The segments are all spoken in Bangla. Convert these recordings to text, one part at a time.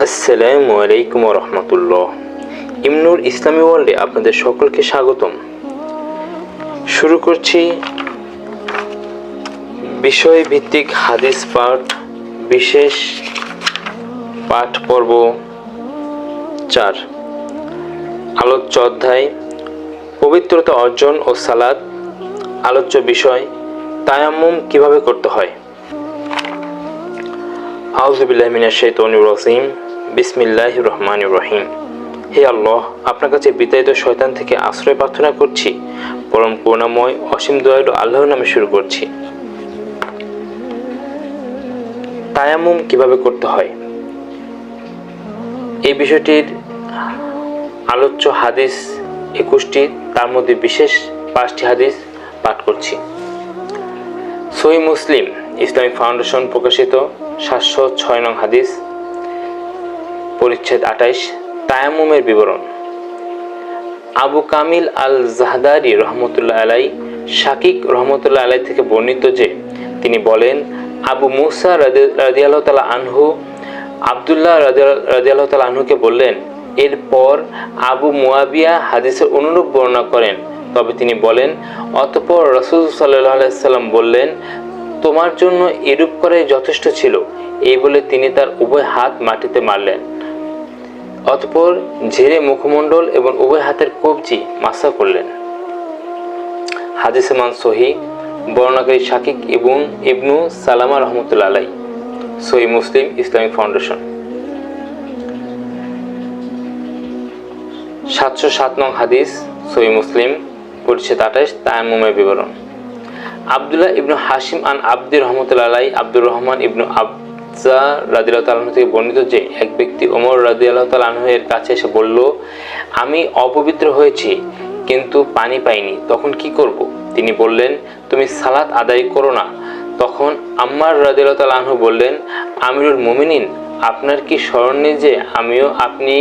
আসসালামু আলাইকুম রহমতুল্লাহ। ইমনুর ইসলামী ওয়ার্ল্ডে আপনাদের সকলকে স্বাগতম। শুরু করছি বিষয়ভিত্তিক হাদিস পাঠ, বিশেষ পাঠ পর্ব 4, আলোচ্য অধ্যায় পবিত্রতা অর্জন ও সালাত। আলোচ্য বিষয় তায়াম্মুম কিভাবে করতে হয়। আউযু বিল্লাহি মিনাশ শাইতানির রাজিম। বিসমিল্লাহির রহমানির রহিম। হে আল্লাহ, আপনার কাছে বিতাড়িত শয়তান থেকে আশ্রয় প্রার্থনা করছি। পরম করুণাময় অসীম দয়ালু আল্লাহর নামে শুরু করছি। তায়াম্মুম কিভাবে করতে হয়, এই বিষয়টির আলোচ্য হাদিস 21টি, তার মধ্যে বিশেষ 5টি হাদিস পাঠ করছি। সহিহ মুসলিম ইসলামিক ফাউন্ডেশন প্রকাশিত 706 নং হাদিস, পরিচ্ছেদ 28, তায়াম্মুমের বিবরণ। আবু কামিল আল জাহদারি রহমতুল্লাহ আলাই শাকিক রহমতুল্লাহ আলাই থেকে বর্ণিত যে তিনি বলেন, আবু মুসা রাদিয়াল্লাহু তাআলা আনহু আব্দুল্লাহ রাদিয়াল্লাহু তাআলা আনহুকে বললেন। এরপর আবু মুয়াবিয়া হাদিসের অনুরূপ বর্ণনা করেন। তবে তিনি বলেন, অতঃপর রাসূল সাল্লাল্লাহু আলাইহি সাল্লাম বললেন, তোমার জন্য এরূপ করাই যথেষ্ট ছিল। এই বলে তিনি তার উভয় হাত মাটিতে মারলেন। অতঃপর ঝেড়ে মুখমণ্ডল এবং উভয় হাতের কবজি মাসা করলেন। হাদিসে মান সহিহ, বর্ণনাকারী শাকিক ইবনু সালামা রহমতুল্লাহ আলাই। সহিহ মুসলিম ইসলামিক ফাউন্ডেশন। 707 নং হাদিস, সহিহ মুসলিম, পরিচ্ছেদ 28, তায়াম্মুমের বিবরণ। আব্দুল্লাহ ইবনু হাশিম আন আব্দি রহমতুল্লাহ আলাই আব্দুর রহমান ইবনু আবজা রাদিয়াল্লাহু তাআলা আনহু থেকে বর্ণিত যে এক ব্যক্তি ওমর রাদিয়াল্লাহু তাআলা আনহু এর কাছে এসে বলল, আমি অপবিত্র হয়েছি কিন্তু পানি পাইনি, তখন কি করব? তিনি বললেন, তুমি সালাত আদায় করো না। তখন আম্মার রাদিয়াল্লাহু তাআলা আনহু বললেন, আমিরুল মুমিনিন, আপনার কি স্মরণ নেই যে আমিও আপনি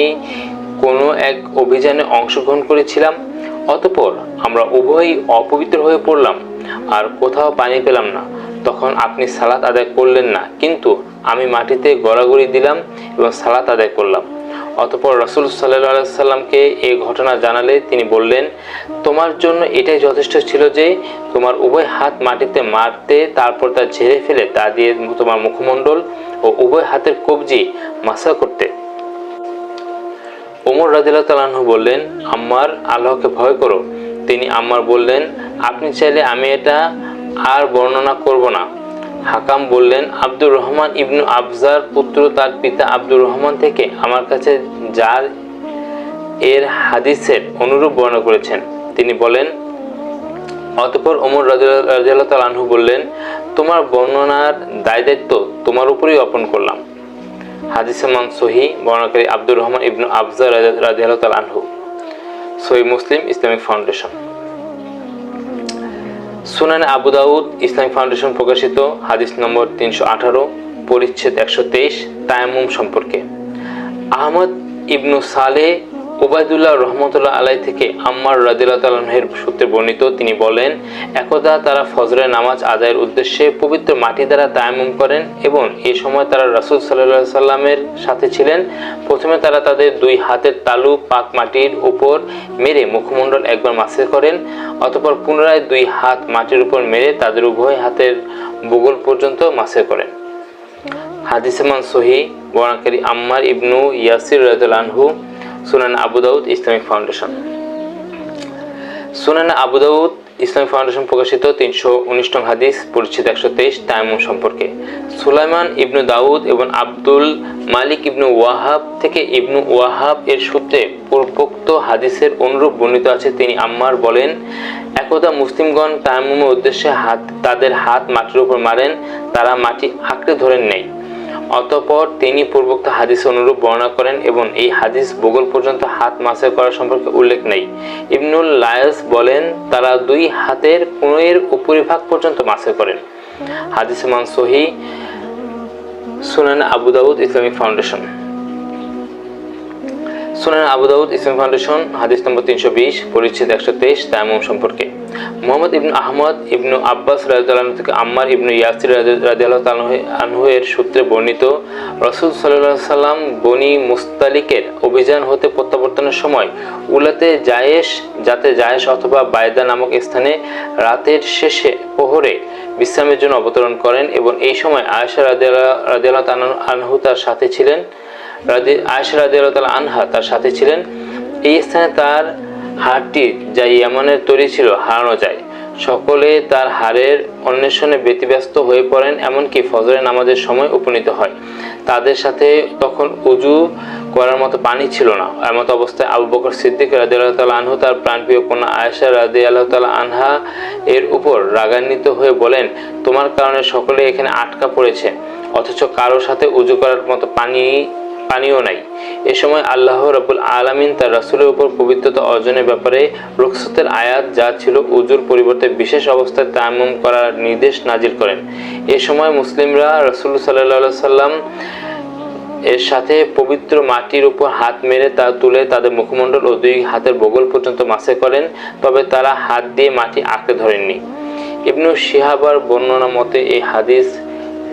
কোনো এক অভিযানে অংশগ্রহণ করেছিলাম? অতঃপর আমরা উভয়ই অপবিত্র হয়ে পড়লাম আর কোথাও পানি পেলাম না। তখন আপনি সালাত আদায় করলেন না, কিন্তু আমি মাটিতে গড়াগড়ি দিলাম এবং সালাত আদায় করলাম। অতঃপর রাসূল সাল্লাল্লাহু আলাইহি সাল্লামকে এই ঘটনা জানালে তিনি বললেন, তোমার জন্য এটাই যথেষ্ট ছিল যে তোমার উভয় হাত মাটিতে মারতে, তারপর তা ঝেড়ে ফেলে তা দিয়ে তোমার মুখমণ্ডল ও উভয় হাতের কবজি মাসা করতে। ওমর রাদিয়াল্লাহু তাআলা আনহু বললেন, আম্মার, আল্লাহকে ভয় করো। তিনি আম্মার বললেন, আপনি চাইলে আমি এটা আর বর্ণনা করব না। হাকাম বললেন, আব্দুর রহমান ইবনু আবজার পুত্র তার পিতা আব্দুর রহমান থেকে আমার কাছে যার এর হাদিসের অনুরূপ বর্ণনা করেছেন। তিনি বলেন, অতঃপর ওমর রাদিয়াল্লাহু তাআলা আনহু বললেন, তোমার বর্ণনার দায়-দায়িত্ব তোমার উপরেই অর্পণ করলাম। হাদিসে মান সহিহ, বর্ণনাকারী আব্দুর রহমান ইবনু আবজা রাদিয়াল্লাহু তাআলা আনহু। সহিহ মুসলিম ইসলামিক ফাউন্ডেশন। সুনানে আবু দাউদ ইসলামিক ফাউন্ডেশন প্রকাশিত হাদিস নম্বর 318, পরিচ্ছেদ 123, তায়াম্মুম সম্পর্কে। আহমদ ইবনু সালেহ উবাইদুল্লাহ রহমতুল্লাহ আলাই থেকে আম্মার রাদিয়াল্লাহু তাআলা আনহুর সূত্রে বর্ণিত, তিনি বলেন, একদা তারা ফজরের নামাজ আদায়ের উদ্দেশ্যে পবিত্র মাটি দ্বারা তায়াম্মুম করেন এবং এই সময় তারা রাসূল সাল্লাল্লাহু আলাইহি সাল্লামের সাথে ছিলেন। প্রথমে তারা তাদের দুই হাতের তালু পাক মাটির উপর মেরে মুখমণ্ডল একবার মাসা করেন। অতঃপর পুনরায় দুই হাত মাটির উপর মেরে তাদের উভয় হাতের বুগল পর্যন্ত মাসা করেন। হাদিসে মান সহিহ, বর্ণনাকারী আম্মার ইবনু ইয়াসির রাদিয়াল্লাহু আনহু। সুনান আবু দাউদ ইসলামিক ফাউন্ডেশন। সুনান আবু দাউদ ইসলামিক ফাউন্ডেশন প্রকাশিত 319 নং হাদিস, পরিচ্ছেদ 123, তায়াম্মুম সম্পর্কে। সুলাইমান ইবনু দাউদ এবং আব্দুল মালিক ইবনু ওয়াহাব থেকে ইবনু ওয়াহাব এর সূত্রে পূর্বোক্ত হাদিসের অনুরূপ বর্ণিত আছে। তিনি আম্মার বলেন, একদা মুসলিমগণ তায়াম্মুমের উদ্দেশ্যে তাদের হাত মাটির উপর মারেন, তারা মাটি আঁকড়ে ধরেন নেই। অতঃপর তিনি পূর্বোক্ত হাদিস অনুরূপ বর্ণনা করেন এবং এই হাদিস বুগল পর্যন্ত হাত মাসা করা সম্পর্কে উল্লেখ নেই। ইবনুল লায়াস বলেন, তারা দুই হাতের কনুইয়ের উপরিভাগ পর্যন্ত মাসা করেন। হাদিসে মান সহিহ, সুনান আবু দাউদ ইসলামিক ফাউন্ডেশন। সুনান আবু দাউদ ইসলামিক ফাউন্ডেশন, হাদিস নম্বর 320, পরিচ্ছেদ 123, তায়াম্মুম সম্পর্কে। মুহাম্মদ ইবনু আহমদ ইবনু আব্বাস রাদিয়াল্লাহু আনহু থেকে আম্মার ইবনু ইয়াসির রাদিয়াল্লাহু আনহু এর সূত্রে বর্ণিত, রাসূল সাল্লাল্লাহু আলাইহি সাল্লাম বনি মুস্তালিকের অভিযান হতে প্রত্যাবর্তনের সময় উলাতে জায়েশ অথবা বাইদা নামক স্থানে রাতের শেষে প্রহরে বিশ্রামের জন্য অবতরণ করেন এবং এই সময় আয়েশা রাদিয়াল্লাহু আনহা তার সাথে ছিলেন। এই স্থানে তার হাড়টি যা ইয়ামানের তৈরি ছিল হারানো যায়। সকলে তার হাড়ের অন্বেষণে ব্যতিব্যস্ত হয়ে পড়েন, এমনকি ফজরের নামাজের সময় উপনীত হয়। তাদের সাথে তখন উজু করার মতো পানি ছিল না। এমত অবস্থায় আবু বকর সিদ্দিক রাদিয়াল্লাহু তাআলা আনহু তার প্রাণপ্রিয় কন্যা আয়েশা রাদিয়াল্লাহু তাআলা আনহা এর উপর রাগান্বিত হয়ে বলেন, তোমার কারণে সকলে এখানে আটকা পড়েছে, অথচ কারো সাথে উজু করার মতো পানিও নাই। এ সময় আল্লাহ রাব্বুল আলামিন তার রাসূলের উপর পবিত্রতা অর্জনের ব্যাপারে রুখসতের আয়াত, যা ছিল উজুর পরিবর্তে বিশেষ অবস্থায় তায়াম্মুম করার নির্দেশ নাজিল করেন। এ সময় মুসলিমরা রাসূল সাল্লাল্লাহু আলাইহি সাল্লাম এর সাথে পবিত্র মাটির উপর হাত মেরে তা তুলে তাদের মুখমণ্ডল ও দুই হাতের বগল পর্যন্ত মাসে করেন, তবে তারা হাত দিয়ে মাটি আঁকড়ে ধরেননি। ইবনু শিহাবার বর্ণনা মতে এই হাদিস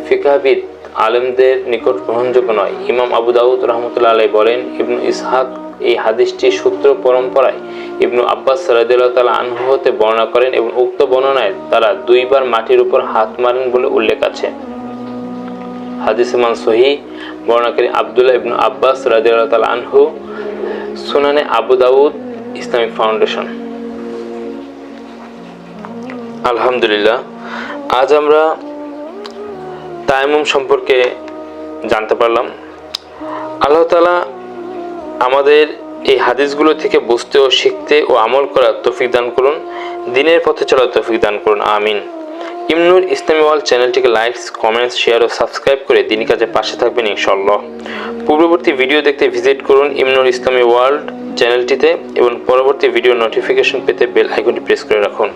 ফিকহবিদ আলেমদের নিকট গ্রহণযোগ্য নয়। ইমাম আবু দাউদ রাহমাতুল্লাহ আলাইহি বলেন, ইবনু ইসহাক এই হাদিসটি সূত্র পরম্পরায় ইবনু আব্বাস রাদিয়াল্লাহু তাআলা আনহু হতে বর্ণনা করেন এবং উক্ত বর্ণনায় তারা দুইবার মাটির উপর হাত মারেন বলে উল্লেখ আছে। হাদিসে মান সহিহ, বর্ণনাকারী আব্দুল্লাহ ইবনু আব্বাস রাদিয়াল্লাহু তাআলা আনহু, সুনানে আবু দাউদ, ইসলামিক ফাউন্ডেশন। আলহামদুলিল্লাহ, আজ আমরা তায়াম্মুম সম্পর্কে জানতে পারলাম। আল্লাহ তাআলা আমাদের এই হাদিসগুলো থেকে বুঝতে ও শিখতে ও আমল করার তৌফিক দান করুন, দ্বীনের পথে চলার তৌফিক দান করুন, আমিন। ইমনুর ইসলামী ওয়ার্ল্ড চ্যানেলটিকে লাইকস, কমেন্টস, শেয়ার ও সাবস্ক্রাইব করে দ্বীনি কাজে পাশে থাকবেন ইনশাআল্লাহ। পূর্ববর্তী ভিডিও দেখতে ভিজিট করুন ইমনুর ইসলামী ওয়ার্ল্ড চ্যানেলটিতে এবং পরবর্তী ভিডিও নোটিফিকেশন পেতে বেল আইকনটি প্রেস করে রাখুন।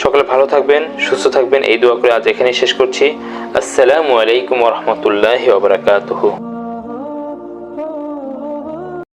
সকলে ভালো থাকবেন, সুস্থ থাকবেন, এই দোয়া করে আজ এখানেই শেষ করছি। আসসালামু আলাইকুম ওয়া রাহমাতুল্লাহি ওয়া বারাকাতুহু।